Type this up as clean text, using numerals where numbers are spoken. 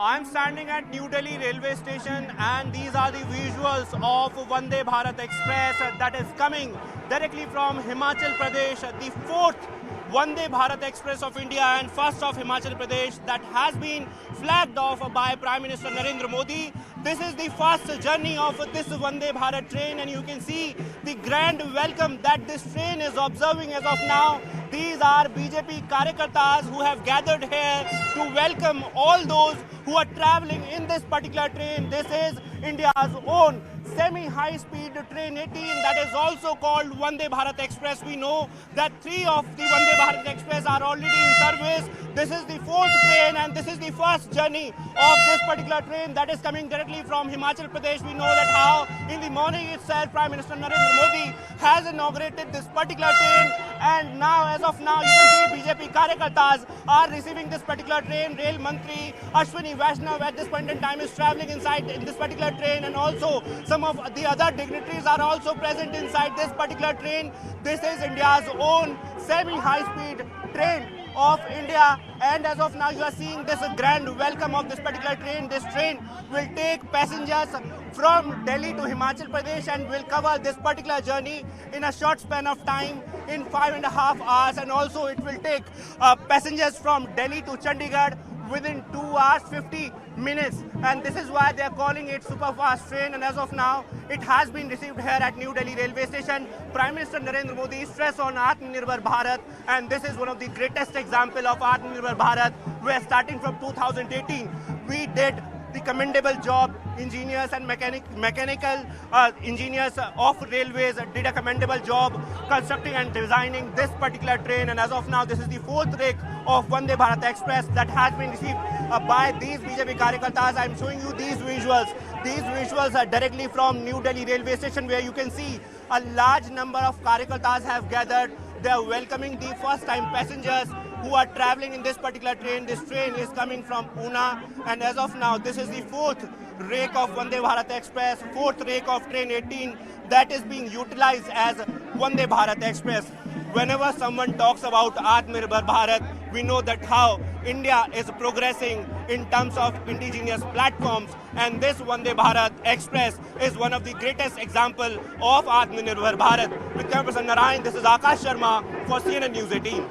I'm standing at New Delhi railway station and these are the visuals of Vande Bharat Express that is coming directly from Himachal Pradesh, the fourth Vande Bharat Express of India and first of Himachal Pradesh that has been flagged off by Prime Minister Narendra Modi. This is the first journey of this Vande Bharat train and you can see the grand welcome that this train is observing as of now. These are BJP Karyakartas who have gathered here to welcome all those who are travelling in this particular train. This is India's own semi-high-speed train 18 that is also called Vande Bharat Express. We know that 3 of the Vande Bharat Express are already in service. This is the 4th train and this is the first journey of this particular train that is coming directly from Himachal Pradesh. We know that how in the morning itself Prime Minister Narendra Modi has inaugurated this particular train and now as of now you can see BJP Karyakartas are receiving this particular train. Rail Mantri Ashwini Vaishnav at this point in time is travelling inside in this particular train and also some of the other dignitaries are also present inside this particular train. This is India's own semi-high-speed train of India and as of now you are seeing this grand welcome of this particular train. This train will take passengers from Delhi to Himachal Pradesh and will cover this particular journey in a short span of time in 5.5 hours and also it will take passengers from Delhi to Chandigarh within 2 hours 50 minutes and this is why they are calling it super fast train and as of now it has been received here at New Delhi railway station. Prime Minister Narendra Modi stress on Atmanirbhar Bharat and this is one of the greatest example of Atmanirbhar Bharat where starting from 2018 we did the commendable job. Engineers and mechanical engineers of railways did a commendable job constructing and designing this particular train and as of now this is the 4th rake of Vande Bharat Express that has been received by these BJP Karyakartas. I am showing you these visuals. These visuals are directly from New Delhi railway station where you can see a large number of Karyakartas have gathered. They are welcoming the first time passengers who are travelling in this particular train. This train is coming from Una and as of now this is the 4th rake of Vande Bharat Express, 4th rake of train 18 that is being utilized as Vande Bharat Express. Whenever someone talks about Atmanirbhar Bharat, we know that how India is progressing in terms of indigenous platforms and this Vande Bharat Express is one of the greatest example of Atmanirbhar Bharat. With camera person Narayan, this is Akash Sharma for CNN News 18.